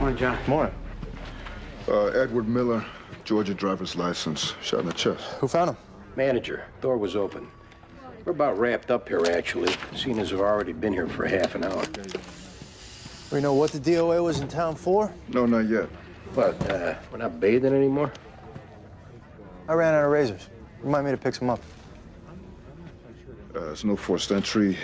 Morning, John. Morning. Edward Miller, Georgia driver's license, shot in the chest. Who found him? Manager, door was open. We're about wrapped up here, actually, seeing as we've already been here for half an hour. We know what the DOA was in town for? No, not yet. But, we're not bathing anymore? I ran out of razors. Remind me to pick some up. There's no forced entry.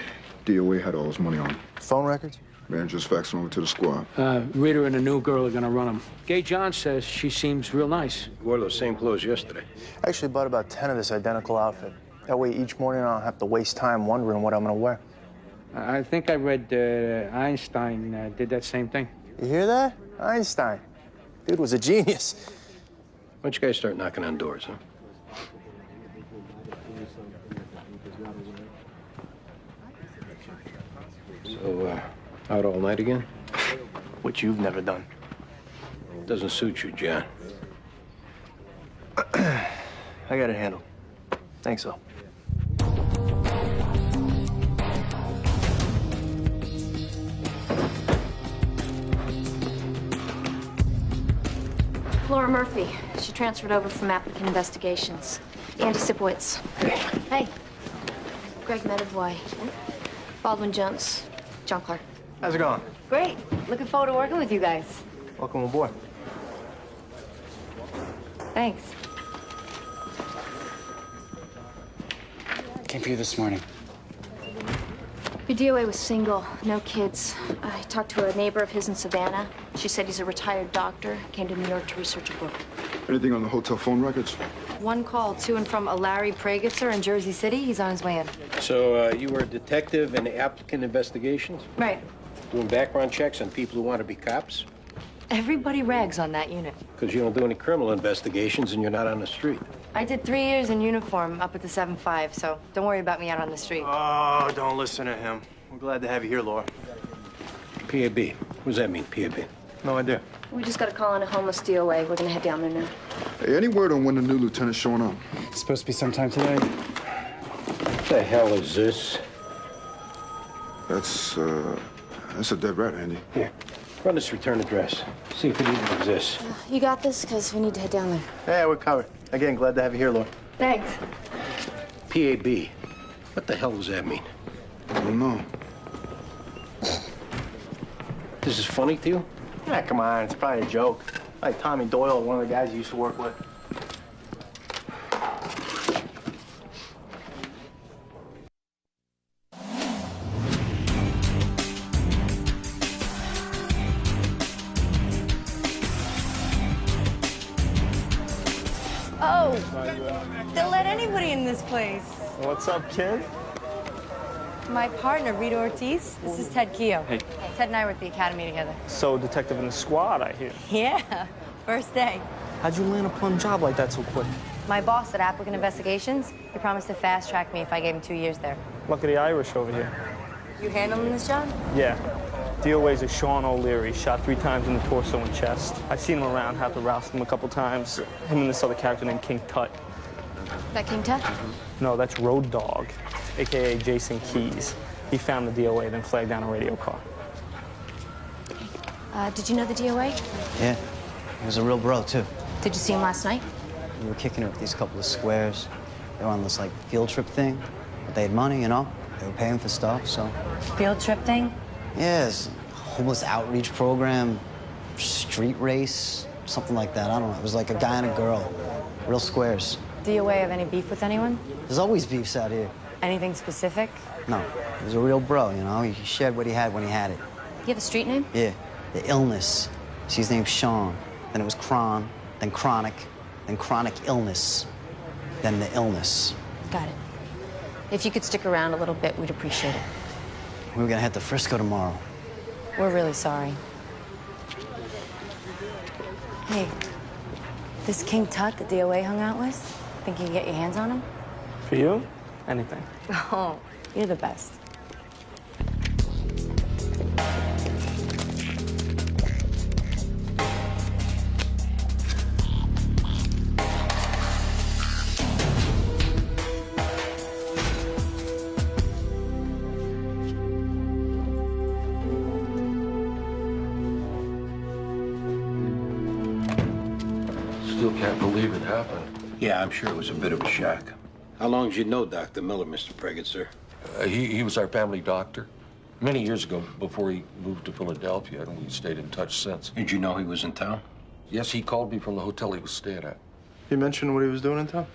DOA had all his money on him. Phone records? Man, just faxing over to the squad. Rita and the new girl are gonna run them. Gay John says she seems real nice. Wore those same clothes yesterday. I actually bought about 10 of this identical outfit. That way each morning I don't have to waste time wondering what I'm gonna wear. I think I read Einstein did that same thing. You hear that? Einstein. Dude was a genius. Why don't you guys start knocking on doors, huh? So, out all night again? Which you've never done. Doesn't suit you, John. I got it handled. Thanks, though. Laura Murphy. She transferred over from applicant investigations. Andy Sipowicz. Hey. Greg Medavoy. Baldwin Jones. John Clark. How's it going? Great. Looking forward to working with you guys. Welcome aboard. Thanks. Came for you this morning. Your DOA was single, no kids. I talked to a neighbor of his in Savannah. She said he's a retired doctor. Came to New York to research a book. Anything on the hotel phone records? One call to and from a Larry Pragetzer in Jersey City. He's on his way in. So, you were a detective in applicant investigations? Right. Doing background checks on people who want to be cops? Everybody rags on that unit. Because you don't do any criminal investigations and you're not on the street. I did 3 years in uniform up at the 7-5, so don't worry about me out on the street. Oh, don't listen to him. We're glad to have you here, Laura. PAB. What does that mean, PAB? No idea. We just got a call on a homeless DOA. We're gonna head down there now. Hey, any word on when the new lieutenant's showing up? It's supposed to be sometime today. What the hell is this? That's a dead rat, Andy. Here, run this return address. See if it even exists. You got this? Because we need to head down there. Yeah, we're covered. Again, glad to have you here, Laura. Thanks. PAB. What the hell does that mean? I don't know. This is funny to you? Yeah, come on. It's probably a joke. Like Tommy Doyle, one of the guys you used to work with. Oh, they'll let anybody in this place. What's up, kid? My partner, Rita Ortiz. This is Ted Keogh. Hey. Ted and I were at the academy together. So, detective in the squad, I hear. Yeah, first day. How'd you land a plum job like that so quick? My boss at Applicant Investigations, he promised to fast-track me if I gave him 2 years there. Luck of the Irish over here. You handling this, John? Yeah. DOA's a Sean O'Leary, shot 3 times in the torso and chest. I've seen him around, had to roust him a couple times. Him and this other character named King Tut. That King Tut? No, that's Road Dog, AKA Jason Keys. He found the DOA, then flagged down a radio car. Did you know the DOA? Yeah, he was a real bro, too. Did you see him last night? We were kicking it with these couple of squares. They were on this, like, field trip thing. But they had money, you know? They were paying for stuff, so... Field trip thing? Yeah, it's a homeless outreach program, street race, something like that. I don't know. It was like a guy and a girl. Real squares. DOA have any beef with anyone? There's always beefs out here. Anything specific? No, he was a real bro, you know? He shared what he had when he had it. You have a street name? Yeah, the illness. See, his name's Sean. Then it was Cron, then Chronic, then Chronic Illness, then the illness. Got it. If you could stick around a little bit, we'd appreciate it. We were gonna head to Frisco tomorrow. We're really sorry. Hey, this King Tut the DOA hung out with, think you can get your hands on him? For you? Anything. Oh, you're the best. still can't believe it happened. Yeah, I'm sure it was a bit of a shock. How long did you know Dr. Miller, Mr. Pregitzer? He was our family doctor. Many years ago, before he moved to Philadelphia, and we stayed in touch since. Did you know he was in town? Yes, he called me from the hotel he was staying at. He mentioned what he was doing in town?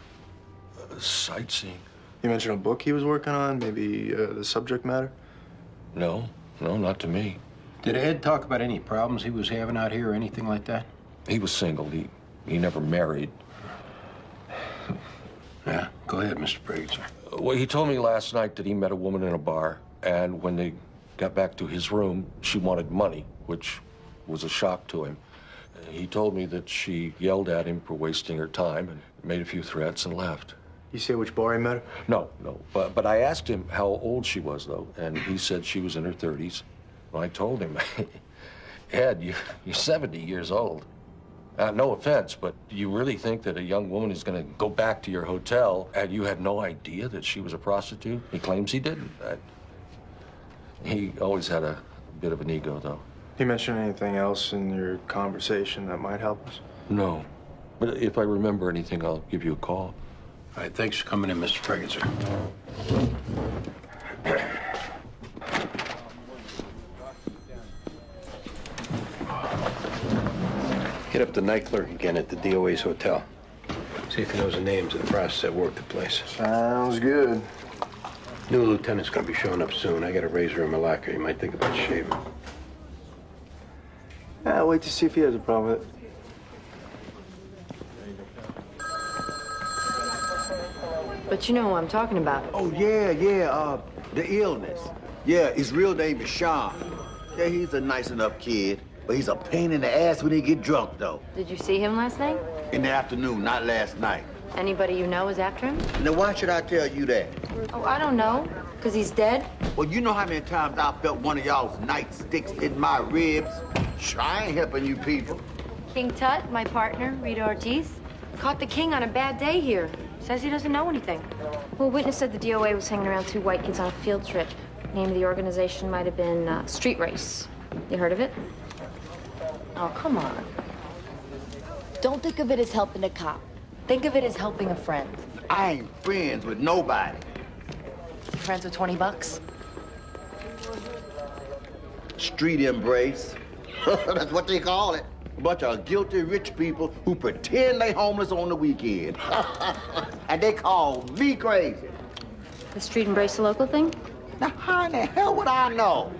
Sightseeing. You mentioned a book he was working on, maybe the subject matter? No, not to me. Did Ed talk about any problems he was having out here or anything like that? He was single. He never married. Yeah, go ahead, Mr. Pregitzer. Well, he told me last night that he met a woman in a bar, and when they got back to his room, she wanted money, which was a shock to him. He told me that she yelled at him for wasting her time and made a few threats and left. You say which bar he met her? No. But I asked him how old she was, though, and he said she was in her 30s. Well, I told him, Ed, you're 70 years old. No offense, but do you really think that a young woman is going to go back to your hotel and you had no idea that she was a prostitute? He claims he didn't. He always had a bit of an ego, though. He mentioned anything else in your conversation that might help us? No. But if I remember anything, I'll give you a call. All right, thanks for coming in, Mr. Pregitzer. Hit up the night clerk again at the DOA's hotel. See if he knows the names of the prostitutes that work the place. Sounds good. New lieutenant's gonna be showing up soon. I got a razor in my locker. You might think about shaving. I'll wait to see if he has a problem with it. But you know who I'm talking about. Oh, yeah, the illness. Yeah, his real name is Sean. Yeah, he's a nice enough kid, but he's a pain in the ass when he get drunk, though. Did you see him last night? In the afternoon, not last night. Anybody you know is after him? Now, why should I tell you that? Oh, I don't know. Because he's dead? Well, you know how many times I felt one of y'all's nightsticks in my ribs? Sure, I ain't helping you people. King Tut, my partner, Rita Ortiz, caught the king on a bad day here. Says he doesn't know anything. Well, witness said the DOA was hanging around two white kids on a field trip. Name of the organization might have been Street Race. You heard of it? Oh, come on. Don't think of it as helping a cop. Think of it as helping a friend. I ain't friends with nobody. Friends with 20 bucks? Street embrace. That's what they call it. A bunch of guilty rich people who pretend they homeless on the weekend. And they call me crazy. The Street Embrace a local thing? Now, how in the hell would I know?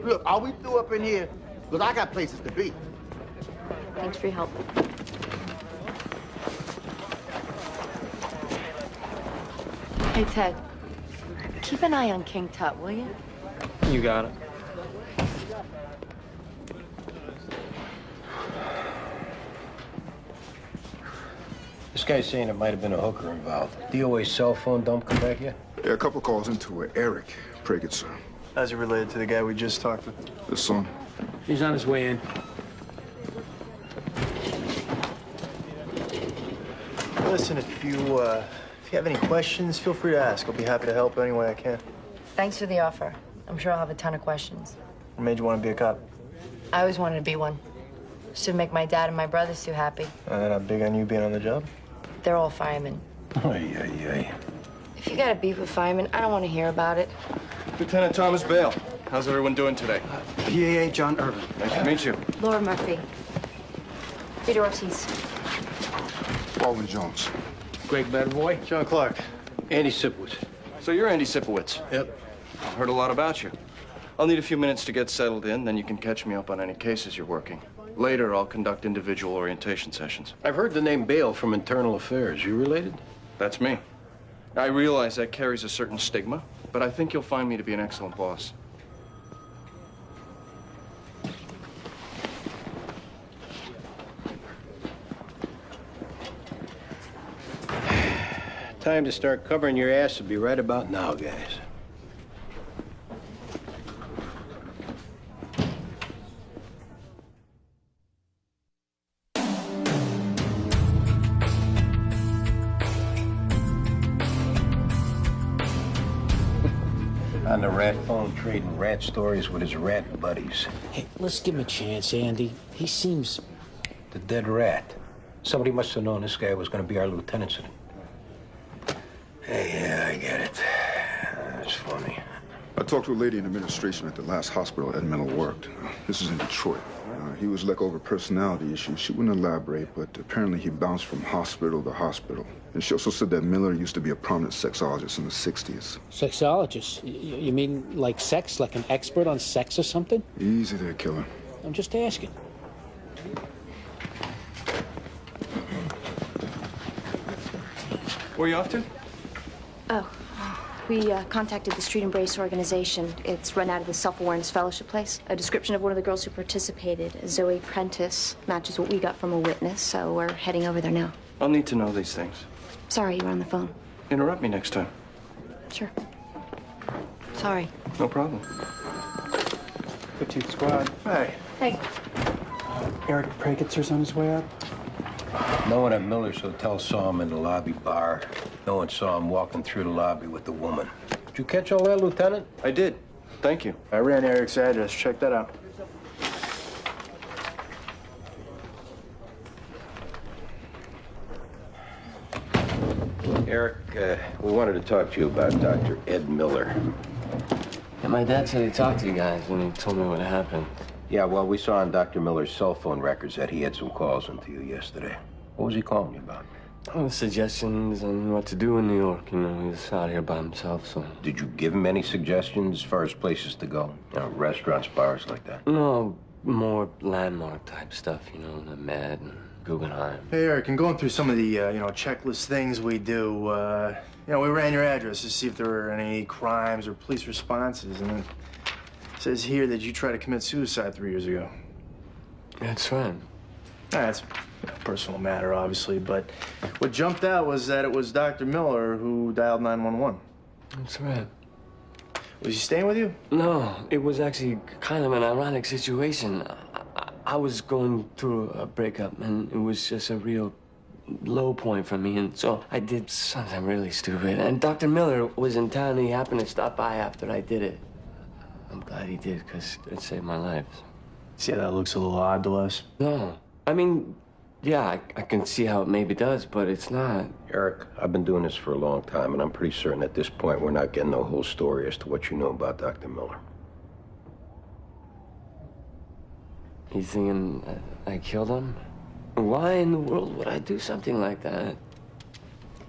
Look, are we through up in here? Because I got places to be. Thanks for your help. Hey, Ted. Keep an eye on King Tut, will you? You got it. This guy's saying it might have been a hooker involved. DOA's cell phone don't come back yet? Yeah, a couple calls into it. Eric Pregitzer. How's he related to the guy we just talked to? The son. He's on his way in. Listen, if you have any questions, feel free to ask. I'll be happy to help any way I can. Thanks for the offer. I'm sure I'll have a ton of questions. What made you want to be a cop? I always wanted to be one. Should make my dad and my brothers too happy. Not big on you being on the job? They're all firemen. Ay. If you got a beef with firemen, I don't want to hear about it. Lieutenant Thomas Bale. How's everyone doing today? PAA John Irvin. Nice to meet you. Laura Murphy. Rita Ortiz. Baldwin Jones. Greg Bedvoy. John Clark. Andy Sipowicz. So you're Andy Sipowicz? Yep. I've heard a lot about you. I'll need a few minutes to get settled in, then you can catch me up on any cases you're working. Later, I'll conduct individual orientation sessions. I've heard the name Bale from Internal Affairs. You related? That's me. I realize that carries a certain stigma, but I think you'll find me to be an excellent boss. Time to start covering your ass will be right about now, guys. On the rat phone, trading rat stories with his rat buddies. Hey, let's give him a chance, Andy. He seems... The dead rat. Somebody must have known this guy was going to be our lieutenant today. Hey, yeah, I get it. That's funny. I talked to a lady in administration at the last hospital Ed Miller worked. This is in Detroit. He was let go over personality issues. She wouldn't elaborate, but apparently he bounced from hospital to hospital. And she also said that Miller used to be a prominent sexologist in the 60s. Sexologist? You mean like sex? Like an expert on sex or something? Easy there, killer. I'm just asking. Where are you off to? Oh, we contacted the Street Embrace organization. It's run out of the Self-Awareness Fellowship place. A description of one of the girls who participated, Zoe Prentice, matches what we got from a witness, so we're heading over there now. I'll need to know these things. Sorry, you were on the phone. Interrupt me next time. Sure. Sorry. No problem. Petite Squad. Hey. Hey. Eric Pragitzer's on his way up. No one at Miller's Hotel saw him in the lobby bar. No one saw him walking through the lobby with the woman. Did you catch all that, Lieutenant? I did. Thank you. I ran Eric's address. Check that out. Eric, we wanted to talk to you about Dr. Ed Miller. Yeah, my dad said he talked to you guys and he told me what happened. Yeah, well, we saw on Dr. Miller's cell phone records that he had some calls into you yesterday. What was he calling you about? Oh, suggestions on what to do in New York. You know, he was out here by himself, so... Did you give him any suggestions as far as places to go? You know, restaurants, bars, like that? No, more landmark type stuff, you know, the Med and Guggenheim. Hey, Eric, in going through some of the, checklist things we do, we ran your address to see if there were any crimes or police responses, and it says here that you tried to commit suicide 3 years ago. That's right. That's a personal matter, obviously, but what jumped out was that it was Dr. Miller who dialed 911. That's right. Was he staying with you? No, it was actually kind of an ironic situation. I was going through a breakup, and it was just a real low point for me, and so I did something really stupid. And Dr. Miller was in town, and he happened to stop by after I did it. I'm glad he did, because it saved my life. See how that looks a little odd to us? No. I mean, yeah, I can see how it maybe does, but it's not. Eric, I've been doing this for a long time, and I'm pretty certain at this point we're not getting the whole story as to what you know about Dr. Miller. You thinking I killed him? Why in the world would I do something like that?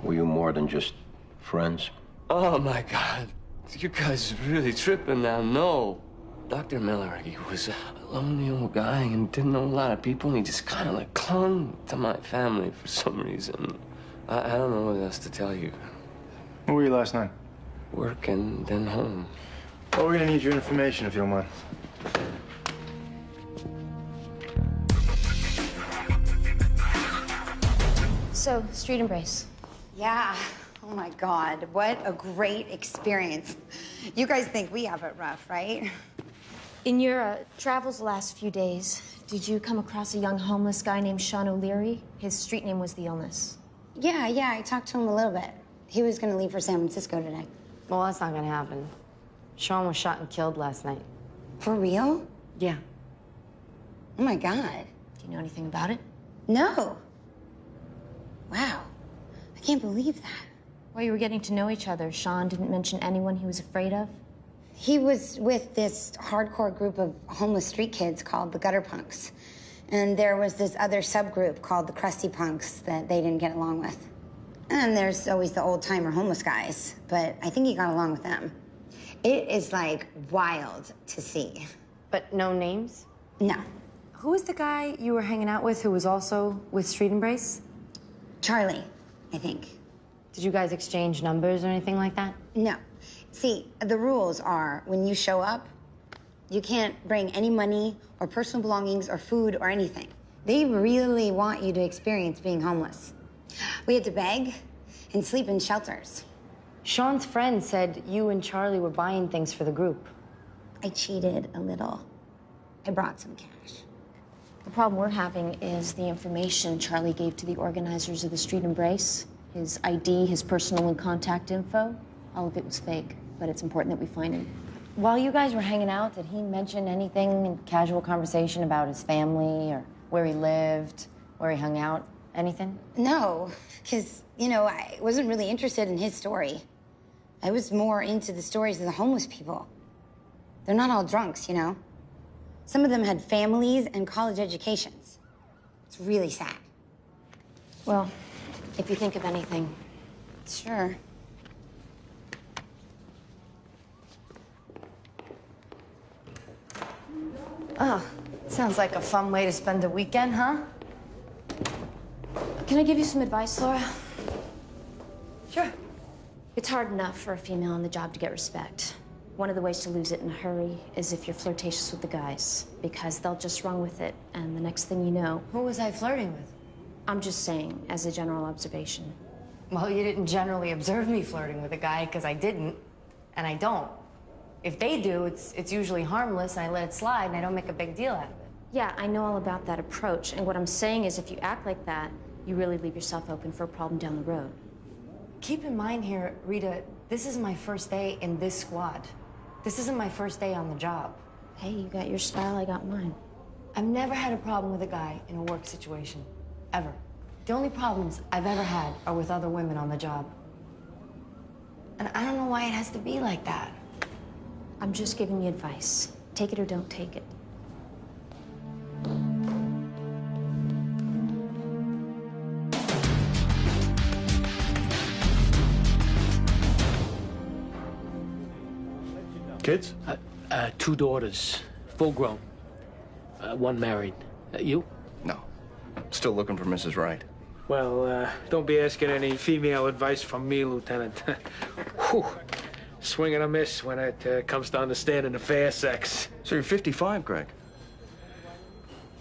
Were you more than just friends? Oh, my God. You guys are really tripping now. No. Dr. Miller, he was a lonely old guy and didn't know a lot of people, and he just kind of like clung to my family for some reason. I don't know what else to tell you. Where were you last night? Work and then home. Well, we're gonna need your information if you don't mind. So, Street Embrace. Yeah. Oh my God, what a great experience. You guys think we have it rough, right? In your travels the last few days, did you come across a young homeless guy named Sean O'Leary? His street name was the Illness. Yeah, I talked to him a little bit. He was gonna leave for San Francisco today. Well, that's not gonna happen. Sean was shot and killed last night. For real? Yeah. Oh my God. Do you know anything about it? No. Wow. I can't believe that. While you were getting to know each other, Sean didn't mention anyone he was afraid of? He was with this hardcore group of homeless street kids called the Gutter Punks. And there was this other subgroup called the Crusty Punks that they didn't get along with. And there's always the old-timer homeless guys, but I think he got along with them. It is, like, wild to see. But no names? No. Who was the guy you were hanging out with who was also with Street Embrace? Charlie, I think. Did you guys exchange numbers or anything like that? No. See, the rules are when you show up, you can't bring any money or personal belongings or food or anything. They really want you to experience being homeless. We had to beg and sleep in shelters. Sean's friend said you and Charlie were buying things for the group. I cheated a little. I brought some cash. The problem we're having is the information Charlie gave to the organizers of the Street Embrace. His ID, his personal and contact info, all of it was fake, but it's important that we find him. While you guys were hanging out, did he mention anything in casual conversation about his family or where he lived, where he hung out? Anything? No, because, you know, I wasn't really interested in his story. I was more into the stories of the homeless people. They're not all drunks, you know? Some of them had families and college educations. It's really sad. Well, if you think of anything. Sure. Oh, sounds like a fun way to spend a weekend, huh? Can I give you some advice, Laura? Sure. It's hard enough for a female on the job to get respect. One of the ways to lose it in a hurry is if you're flirtatious with the guys, because they'll just run with it, and the next thing you know... Who was I flirting with? I'm just saying, as a general observation. Well, you didn't generally observe me flirting with a guy, because I didn't, and I don't. If they do, it's usually harmless, and I let it slide, and I don't make a big deal out of it. Yeah, I know all about that approach, and what I'm saying is if you act like that, you really leave yourself open for a problem down the road. Keep in mind here, Rita, this is my first day in this squad. This isn't my first day on the job. Hey, you got your style, I got mine. I've never had a problem with a guy in a work situation, ever. The only problems I've ever had are with other women on the job. And I don't know why it has to be like that. I'm just giving you advice. Take it or don't take it. Kids? 2 daughters, full grown. 1 married. You? No. Still looking for Mrs. Wright. Well, don't be asking any female advice from me, Lieutenant. Whew. Swing and a miss when it comes to understanding the fair sex. So you're 55, Greg?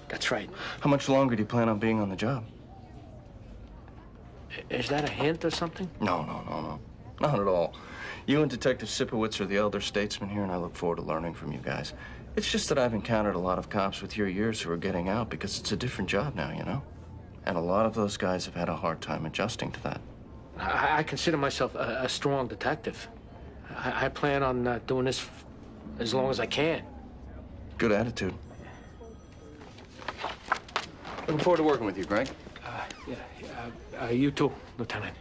That's right. How much longer do you plan on being on the job? Is that a hint or something? No. Not at all. You and Detective Sipowicz are the elder statesmen here, and I look forward to learning from you guys. It's just that I've encountered a lot of cops with your years who are getting out because it's a different job now, you know? And a lot of those guys have had a hard time adjusting to that. I consider myself a strong detective. I plan on doing this as long as I can. Good attitude. Looking forward to working with you, Greg. You too, Lieutenant.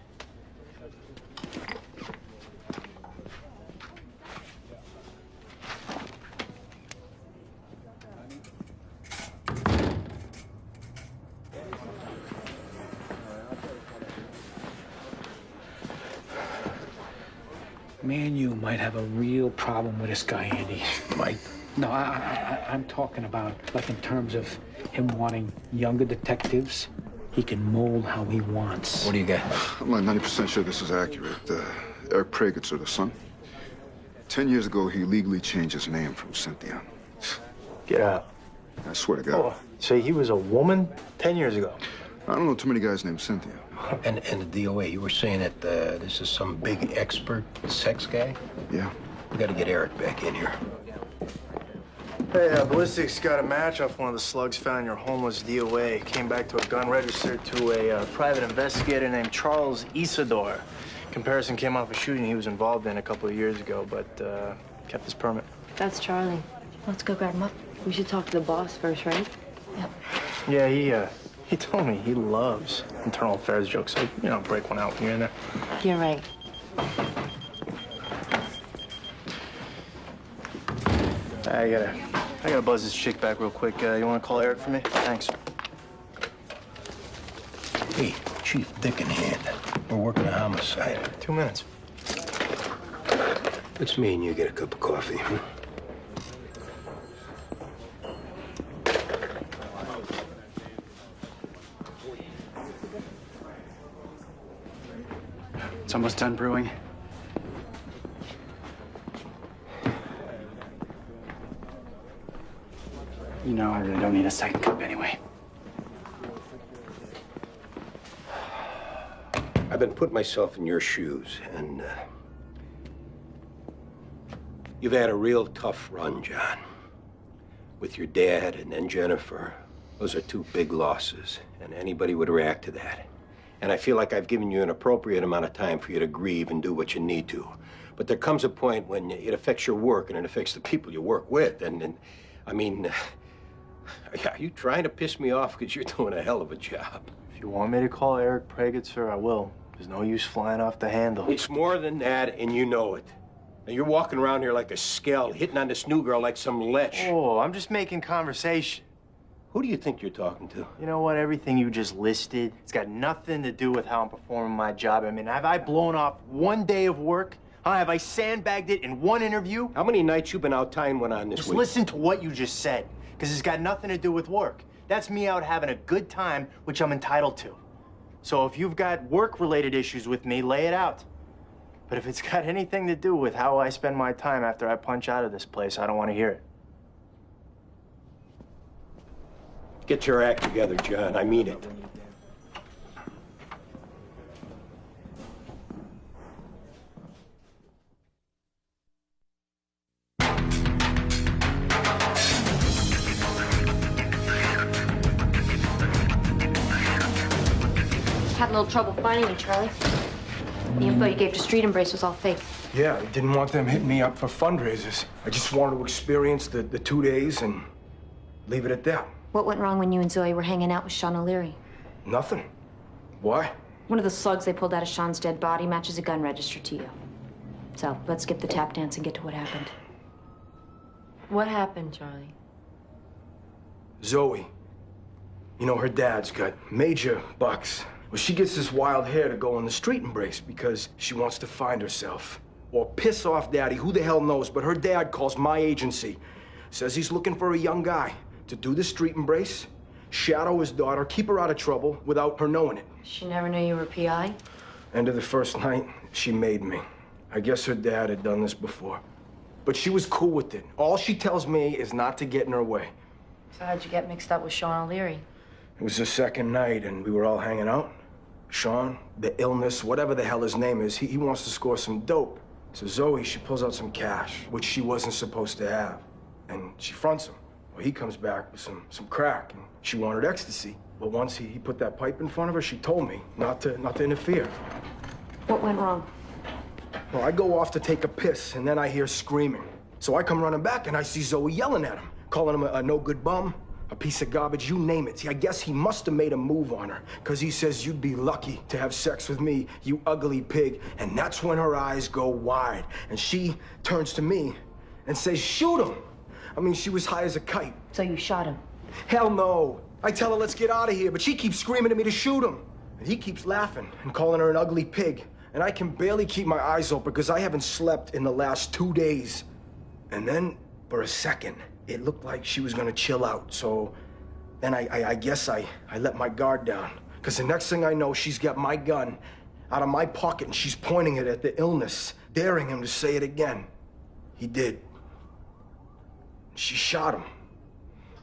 Man, you might have a real problem with this guy, Andy. Might? No, I'm talking about, like, in terms of him wanting younger detectives. He can mold how he wants. What do you got? I'm like 90% sure this is accurate. Eric Pragetzer, the son. 10 years ago, he legally changed his name from Cynthia. Get out. I swear to God. Oh, so he was a woman 10 years ago? I don't know too many guys named Cynthia. And the DOA, you were saying that this is some big expert sex guy? Yeah. We got to get Eric back in here. Hey, Ballistics got a match off one of the slugs found in your homeless DOA. Came back to a gun registered to a private investigator named Charles Isidore. Comparison came off a shooting he was involved in a couple of years ago, but kept his permit. That's Charlie. Let's go grab him up. We should talk to the boss first, right? Yep. Yeah, he told me he loves internal affairs jokes, so, you know, break one out when you're in there. You're right. I gotta buzz this chick back real quick. You wanna call Eric for me? Thanks. Hey, Chief Dick in hand. We're working a homicide. 2 minutes. Let's me and you get a cup of coffee. It's almost done brewing. You know, I really don't need a second cup anyway. I've been putting myself in your shoes, and you've had a real tough run, John. With your dad and then Jennifer. Those are 2 big losses, and anybody would react to that. And I feel like I've given you an appropriate amount of time for you to grieve and do what you need to. But there comes a point when it affects your work and it affects the people you work with. And I mean, are you trying to piss me off because you're doing a hell of a job? If you want me to call Eric Pragetzer, I will. There's no use flying off the handle. It's more than that, and you know it. Now, you're walking around here like a skell, hitting on this new girl like some lech. Oh, I'm just making conversation. Who do you think you're talking to? You know what? Everything you just listed, it's got nothing to do with how I'm performing my job. I mean, have I blown off one day of work? Huh? Have I sandbagged it in one interview? How many nights you been out tying one on this Just week? listen to what you just said, because it's got nothing to do with work. That's me out having a good time, which I'm entitled to. So if you've got work-related issues with me, lay it out. But if it's got anything to do with how I spend my time after I punch out of this place, I don't want to hear it. Get your act together, John. I mean it. Had a little trouble finding you, Charlie. The info you gave to Street Embrace was all fake. Yeah, I didn't want them hitting me up for fundraisers. I just wanted to experience the 2 days and leave it at that. What went wrong when you and Zoe were hanging out with Sean O'Leary? Nothing. Why? One of the slugs they pulled out of Sean's dead body matches a gun register to you. So let's skip the tap dance and get to what happened. What happened, Charlie? Zoe. You know, her dad's got major bucks. Well, she gets this wild hair to go on the Street Embrace because she wants to find herself. Or piss off Daddy, who the hell knows, but her dad calls my agency. Says he's looking for a young guy to do the Street Embrace, shadow his daughter, keep her out of trouble without her knowing it. She never knew you were PI? End of the first night, she made me. I guess her dad had done this before. But she was cool with it. All she tells me is not to get in her way. So how'd you get mixed up with Sean O'Leary? It was the second night, and we were all hanging out. Sean, the illness, whatever the hell his name is, he wants to score some dope. So Zoe, she pulls out some cash, which she wasn't supposed to have. And she fronts him. Well, he comes back with some crack, and she wanted ecstasy. But once he put that pipe in front of her, she told me not to interfere. What went wrong? Well, I go off to take a piss, and then I hear screaming. So I come running back, and I see Zoe yelling at him, calling him a no-good bum, a piece of garbage, you name it. See, I guess he must have made a move on her, because he says, you'd be lucky to have sex with me, you ugly pig. And that's when her eyes go wide, and she turns to me and says, shoot him. I mean, she was high as a kite. So you shot him? Hell no. I tell her, let's get out of here, but she keeps screaming at me to shoot him. And he keeps laughing and calling her an ugly pig. And I can barely keep my eyes open because I haven't slept in the last 2 days. And then, for a second, it looked like she was gonna chill out. So then I guess I let my guard down. Because the next thing I know, she's got my gun out of my pocket and she's pointing it at the illness, daring him to say it again. He did. She shot him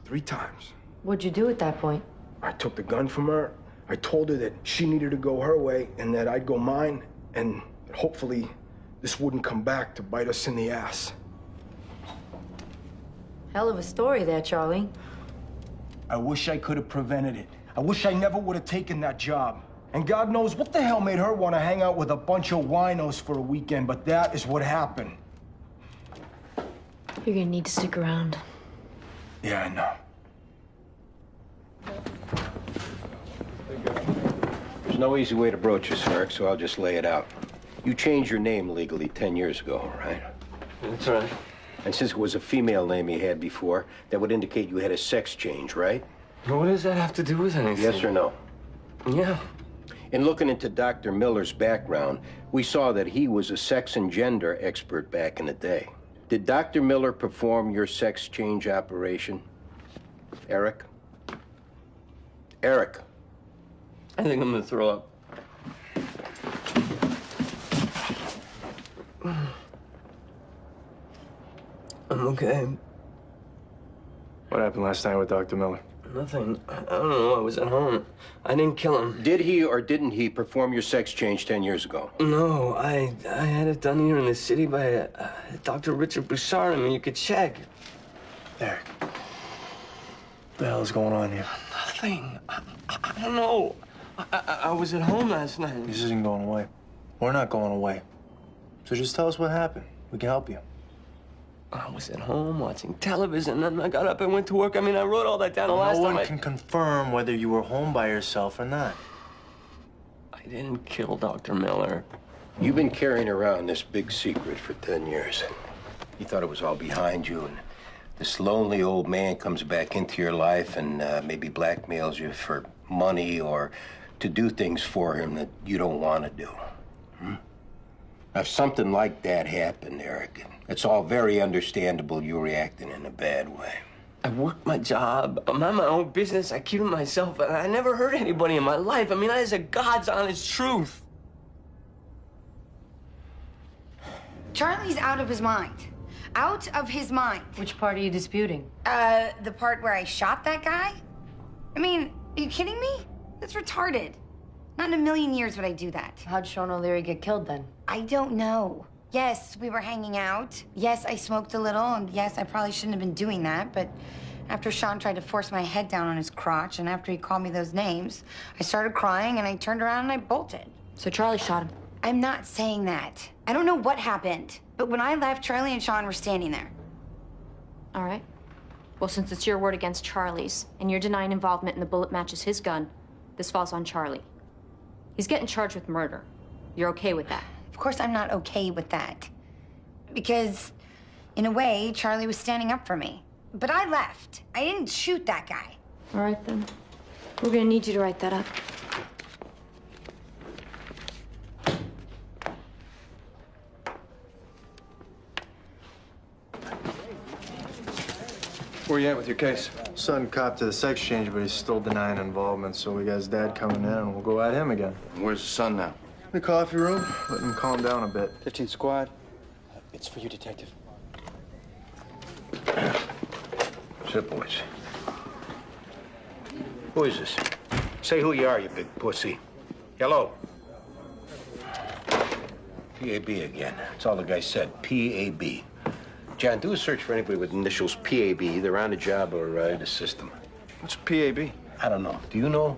3 times. What'd you do at that point? I took the gun from her. I told her that she needed to go her way and that I'd go mine, and that hopefully this wouldn't come back to bite us in the ass. Hell of a story there, Charlie. I wish I could have prevented it. I wish I never would have taken that job. And God knows what the hell made her want to hang out with a bunch of winos for a weekend, but that is what happened. You're gonna need to stick around. Yeah, I know. There's no easy way to broach this, Eric, so I'll just lay it out. You changed your name legally 10 years ago, right? That's right. And since it was a female name you had before, that would indicate you had a sex change, right? What does that have to do with anything? Yes or no? Yeah. In looking into Dr. Miller's background, we saw that he was a sex and gender expert back in the day. Did Dr. Miller perform your sex change operation? Eric? Eric. I think I'm gonna throw up. I'm okay. What happened last night with Dr. Miller? Nothing. I don't know. I was at home. I didn't kill him. Did he or didn't he perform your sex change 10 years ago? No, I had it done here in the city by Dr. Richard Bouchard. I mean, you could check. Eric. What the hell is going on here? Nothing. I don't know. I was at home last night. This isn't going away. We're not going away. So just tell us what happened. We can help you. I was at home watching television, and then I got up and went to work. I mean, I wrote all that down the last No time one can confirm whether you were home by yourself or not. I didn't kill Dr. Miller. You've been carrying around this big secret for 10 years. You thought it was all behind you, and this lonely old man comes back into your life and maybe blackmails you for money or to do things for him that you don't want to do. If something like that happened, Eric, it's all very understandable you're reacting in a bad way. I work my job. I'm on my own business. I keep it myself. And I never hurt anybody in my life. I mean, that is a God's honest truth. Charlie's out of his mind. Out of his mind. Which part are you disputing? The part where I shot that guy? I mean, are you kidding me? That's retarded. Not in a million years would I do that. How'd Sean O'Leary get killed then? I don't know. Yes, we were hanging out. Yes, I smoked a little, and yes, I probably shouldn't have been doing that, but after Sean tried to force my head down on his crotch, and after he called me those names, I started crying, and I turned around and I bolted. So Charlie shot him? I'm not saying that. I don't know what happened, but when I left, Charlie and Sean were standing there. All right. Well, since it's your word against Charlie's, and you're denying involvement and the bullet matches his gun, this falls on Charlie. He's getting charged with murder. You're okay with that? Of course I'm not okay with that. Because, in a way, Charlie was standing up for me. But I left. I didn't shoot that guy. All right, then. We're gonna need you to write that up. Where you at with your case? Son copped to the sex change, but he's still denying involvement, so we got his dad coming in, and we'll go at him again. Where's the son now? The coffee room. Let him calm down a bit. 15th Squad. It's for you, Detective. Sit, boys. Who is this? Say who you are, you big pussy. Hello. P.A.B. again. That's all the guy said. P.A.B. John, do a search for anybody with initials P.A.B., either on the job or in the system. What's P.A.B.? I don't know. Do you know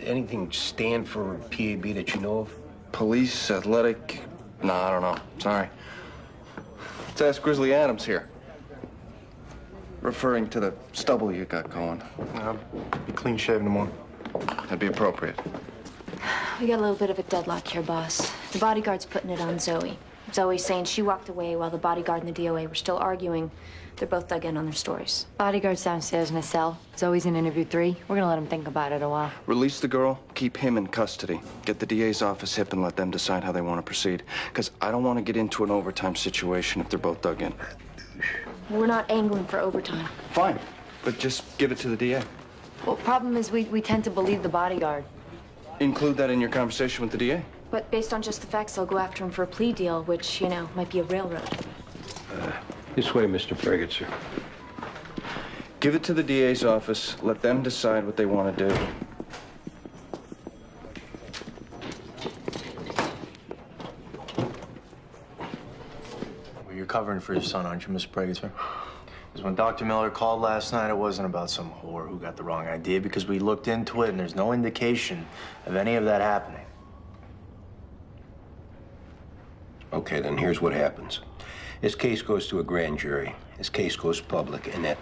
anything stand for P.A.B. that you know of? Police, athletic. No, I don't know. Sorry. Let's ask Grizzly Adams here. Referring to the stubble you got going. Be clean shaven tomorrow. That'd be appropriate. We got a little bit of a deadlock here, boss. The bodyguard's putting it on Zoe. Zoe's saying she walked away while the bodyguard and the DOA were still arguing. They're both dug in on their stories. Bodyguard's downstairs in a cell. Zoe's in interview 3. We're gonna let him think about it a while. Release the girl, keep him in custody. Get the DA's office hip and let them decide how they want to proceed. Because I don't want to get into an overtime situation if they're both dug in. We're not angling for overtime. Fine, but just give it to the DA. Well, problem is we tend to believe the bodyguard. Include that in your conversation with the DA. But based on just the facts, they'll go after him for a plea deal, which, you know, might be a railroad. This way, Mr. Ferguson. Give it to the DA's office. Let them decide what they want to do. Well, you're covering for your son, aren't you, Mr. Pregator? Because when Dr. Miller called last night, it wasn't about some whore who got the wrong idea, because we looked into it and there's no indication of any of that happening. Okay, then here's what happens. This case goes to a grand jury. This case goes public, and that's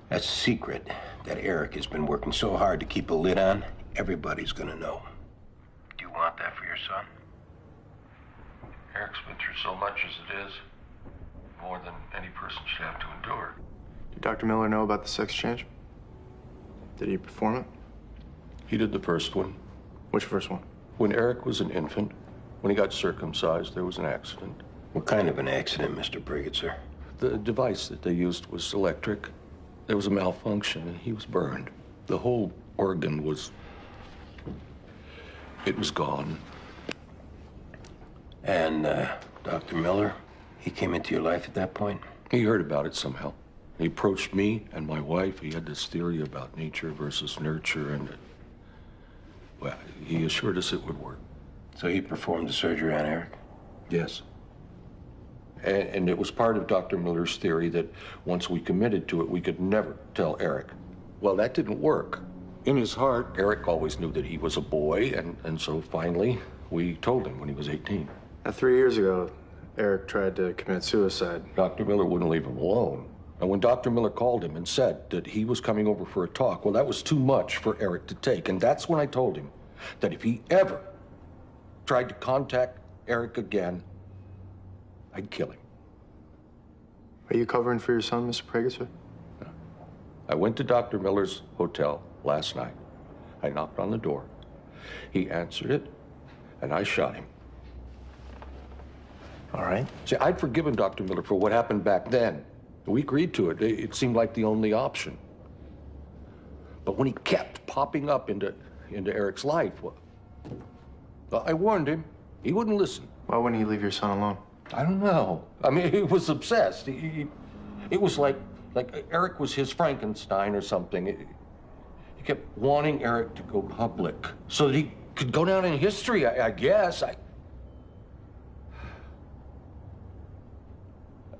a secret that Eric has been working so hard to keep a lid on. Everybody's gonna know. Do you want that for your son? Eric's been through so much as it is, more than any person should have to endure. Did Dr. Miller know about the sex change? Did he perform it? He did the first one. Which first one? When Eric was an infant, when he got circumcised, there was an accident. What kind of an accident, Mr. Brigitzer? The device that they used was electric. There was a malfunction, and he was burned. The whole organ was... it was gone. And, Dr. Miller, he came into your life at that point? He heard about it somehow. He approached me and my wife. He had this theory about nature versus nurture, and, well, he assured us it would work. So he performed the surgery on Eric? Yes. And it was part of Dr. Miller's theory that once we committed to it, we could never tell Eric. Well, that didn't work. In his heart, Eric always knew that he was a boy, and so finally, we told him when he was 18. Now, 3 years ago, Eric tried to commit suicide. Dr. Miller wouldn't leave him alone. And when Dr. Miller called him and said that he was coming over for a talk, well, that was too much for Eric to take. And that's when I told him that if he ever tried to contact Eric again, I'd kill him. Are you covering for your son, Mr. Prager? I went to Dr. Miller's hotel last night. I knocked on the door. He answered it, and I shot him. All right. See, I'd forgiven Dr. Miller for what happened back then. We agreed to it. It seemed like the only option. But when he kept popping up into Eric's life, well, I warned him. He wouldn't listen. Why wouldn't he leave your son alone? I don't know. I mean, he was obsessed. It was like Eric was his Frankenstein or something. He kept wanting Eric to go public so that he could go down in history, I guess. I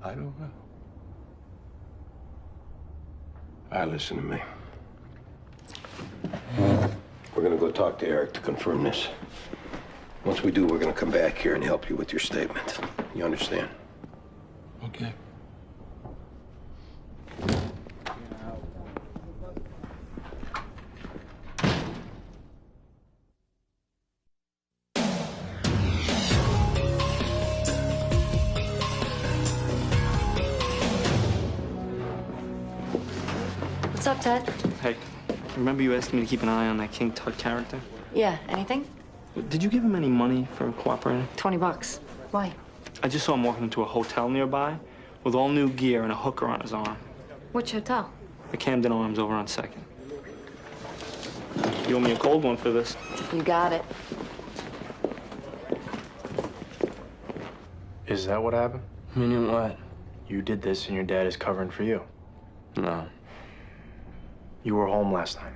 don't know. All right, listen to me. We're gonna go talk to Eric to confirm this. Once we do, we're gonna come back here and help you with your statement. You understand? Okay. What's up, Ted? Hey, remember you asked me to keep an eye on that King Tut character? Yeah, anything? Did you give him any money for cooperating? $20. Why? I just saw him walking into a hotel nearby with all new gear and a hooker on his arm. Which hotel? The Camden Arms over on 2nd. You owe me a cold one for this. You got it. Is that what happened? Meaning what? You did this and your dad is covering for you. No. You were home last night.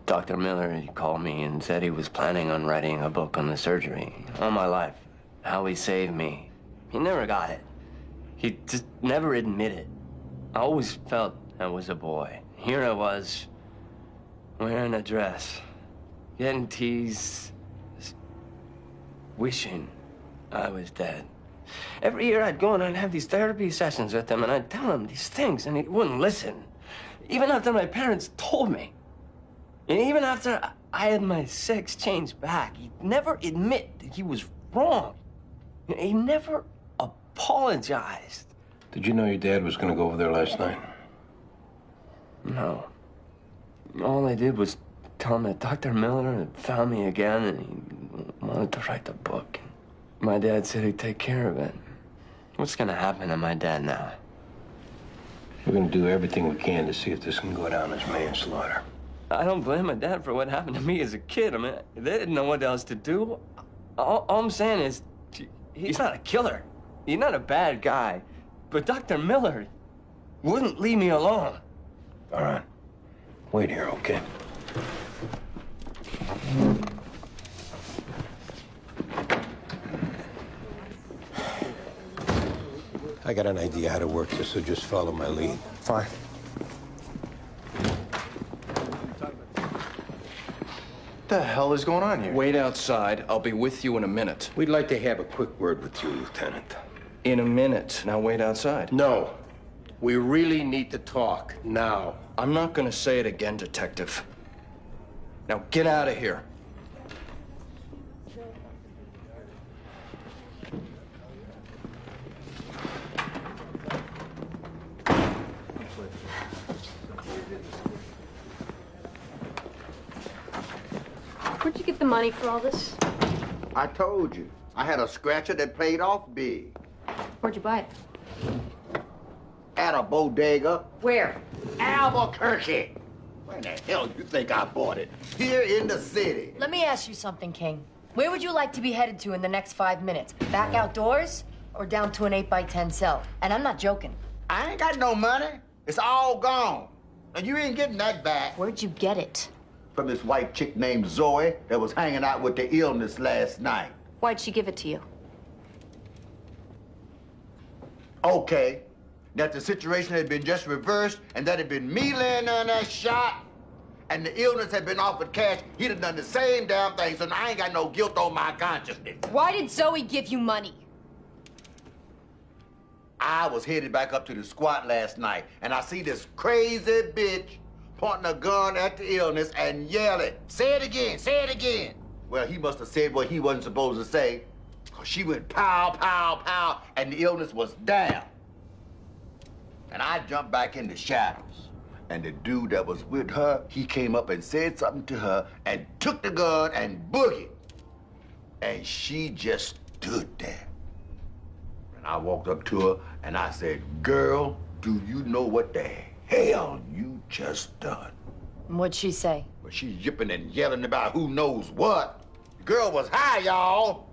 Dr. Miller, he called me and said he was planning on writing a book on the surgery. All my life. How he saved me. He never got it. He just never admitted. I always felt I was a boy. Here I was, wearing a dress, getting teased, wishing I was dead. Every year I'd go and I'd have these therapy sessions with him, and I'd tell him these things, and he wouldn't listen. Even after my parents told me. And even after I had my sex changed back, he'd never admit that he was wrong. He never apologized. Did you know your dad was gonna go over there last night? No. All I did was tell him that Dr. Miller had found me again and he wanted to write the book. My dad said he'd take care of it. What's gonna happen to my dad now? We're gonna do everything we can to see if this can go down as manslaughter. I don't blame my dad for what happened to me as a kid. I mean, they didn't know what else to do. All I'm saying is, he's not a killer. He's not a bad guy. But Dr. Miller wouldn't leave me alone. All right. Wait here, okay? I got an idea how to work this, so just follow my lead. Fine. What the hell is going on here? Wait outside. I'll be with you in a minute. We'd like to have a quick word with you, Lieutenant. In a minute. Now wait outside. No. We really need to talk now. I'm not gonna say it again, Detective. Now get out of here. Where'd you get the money for all this? I told you. I had a scratcher that paid off big. Where'd you buy it? At a bodega. Where? Albuquerque. Where the hell you think I bought it? Here in the city. Let me ask you something, King. Where would you like to be headed to in the next 5 minutes? Back outdoors or down to an 8x10 cell? And I'm not joking. I ain't got no money. It's all gone. And you ain't getting that back. Where'd you get it? From this white chick named Zoe that was hanging out with the illness last night. Why'd she give it to you? Okay. That the situation had been just reversed and that had been me laying there in that shot and the illness had been offered cash, he'd have done the same damn thing, so I ain't got no guilt on my consciousness. Why did Zoe give you money? I was headed back up to the squat last night, and I see this crazy bitch pointing a gun at the illness and yelling, "Say it again, say it again." Well, he must have said what he wasn't supposed to say, because she went pow, pow, pow, and the illness was down. And I jumped back in the shadows. And the dude that was with her, he came up and said something to her and took the gun and boogied. And she just stood there. And I walked up to her and I said, "Girl, do you know what the hell you just done?" What'd she say? Well, she's yipping and yelling about who knows what. The girl was high, y'all.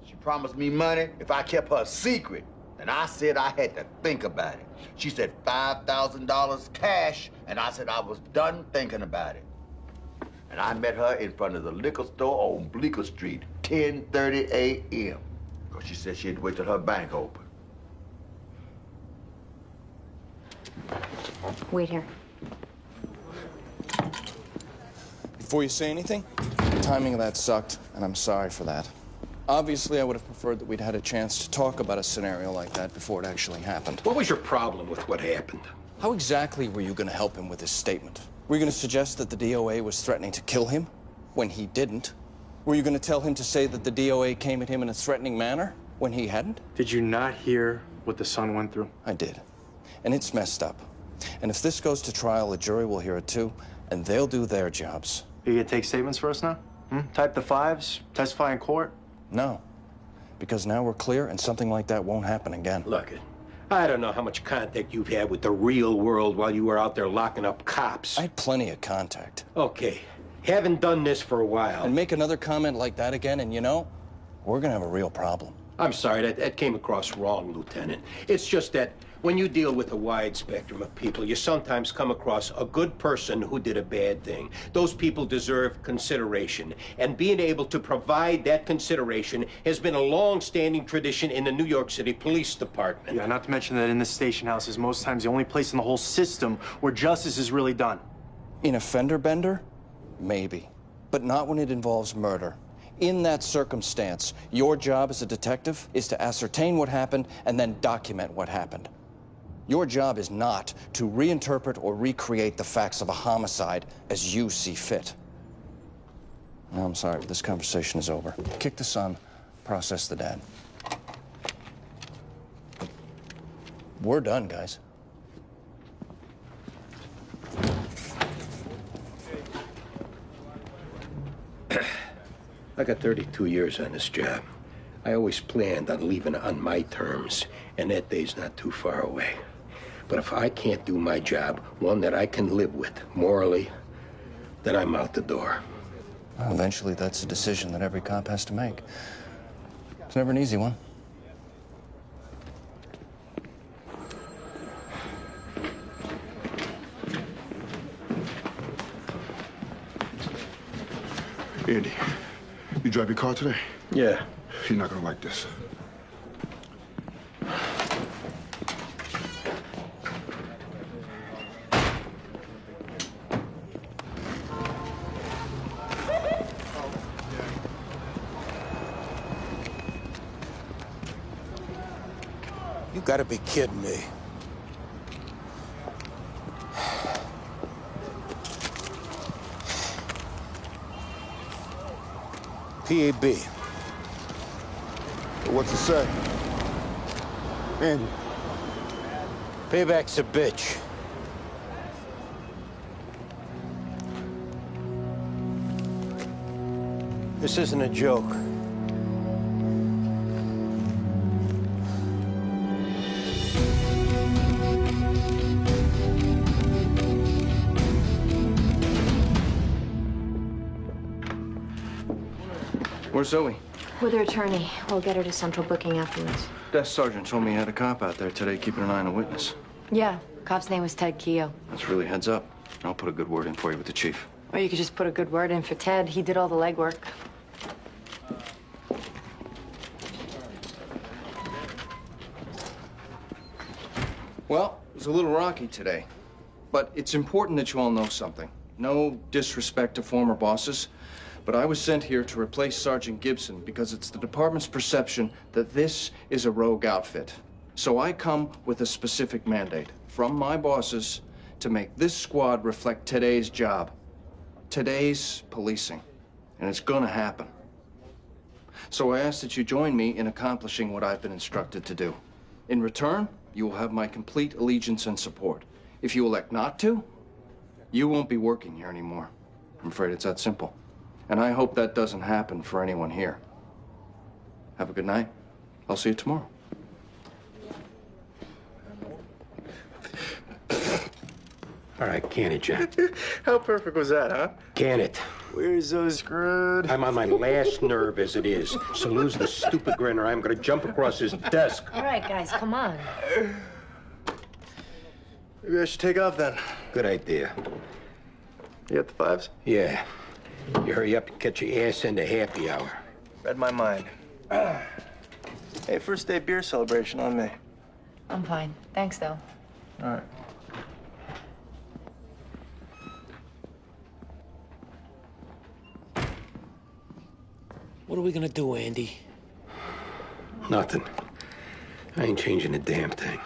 She promised me money if I kept her secret. And I said I had to think about it. She said $5,000 cash, and I said I was done thinking about it. And I met her in front of the liquor store on Bleecker Street, 10:30 a.m. Because she said she'd wait till her bank opened. Wait here. Before you say anything, the timing of that sucked, and I'm sorry for that. Obviously, I would have preferred that we'd had a chance to talk about a scenario like that before it actually happened. What was your problem with what happened? How exactly were you going to help him with his statement? Were you going to suggest that the DOA was threatening to kill him when he didn't? Were you going to tell him to say that the DOA came at him in a threatening manner when he hadn't? Did you not hear what the son went through? I did. And it's messed up. And if this goes to trial, the jury will hear it too, and they'll do their jobs. You gonna take statements for us now? Type the 5s, testify in court? No, because now we're clear and something like that won't happen again. Look, I don't know how much contact you've had with the real world while you were out there locking up cops. I had plenty of contact. Okay, haven't done this for a while. And make another comment like that again, and you know, we're gonna have a real problem. I'm sorry, that came across wrong, Lieutenant. It's just that when you deal with a wide spectrum of people, you sometimes come across a good person who did a bad thing. Those people deserve consideration. And being able to provide that consideration has been a long-standing tradition in the New York City Police Department. Yeah, not to mention that in this station house is most times the only place in the whole system where justice is really done. In a fender bender? Maybe. But not when it involves murder. In that circumstance, your job as a detective is to ascertain what happened and then document what happened. Your job is not to reinterpret or recreate the facts of a homicide as you see fit. No, I'm sorry, but this conversation is over. Kick the son, process the dad. We're done, guys. I got 32 years on this job. I always planned on leaving on my terms, and that day's not too far away. But if I can't do my job, one that I can live with morally, then I'm out the door. Well, eventually, that's a decision that every cop has to make. It's never an easy one. Andy, you drive your car today? Yeah. You're not gonna like this. You gotta be kidding me. PAB. What's it say? Andy. Payback's a bitch. This isn't a joke. Where's Zoe? With her attorney. We'll get her to central booking afterwards. Desk sergeant told me you had a cop out there today keeping an eye on a witness. Yeah, cop's name was Ted Keogh. That's really heads up. I'll put a good word in for you with the chief. Or you could just put a good word in for Ted. He did all the legwork. Well, it was a little rocky today. But it's important that you all know something. No disrespect to former bosses, but I was sent here to replace Sergeant Gibson because it's the department's perception that this is a rogue outfit. So I come with a specific mandate from my bosses to make this squad reflect today's job, today's policing, and it's gonna happen. So I ask that you join me in accomplishing what I've been instructed to do. In return, you will have my complete allegiance and support. If you elect not to, you won't be working here anymore. I'm afraid it's that simple. And I hope that doesn't happen for anyone here. Have a good night. I'll see you tomorrow. All right, can it, John? How perfect was that, huh? Can it? We're so screwed. I'm on my last nerve as it is. So lose the stupid grin or I'm gonna jump across his desk. All right, guys, come on. Maybe I should take off then. Good idea. You got the fives? Yeah. You hurry up and get your ass into happy hour. Read my mind. Hey, first day beer celebration on me. I'm fine. Thanks, though. All right. What are we gonna do, Andy? Nothing. I ain't changing a damn thing.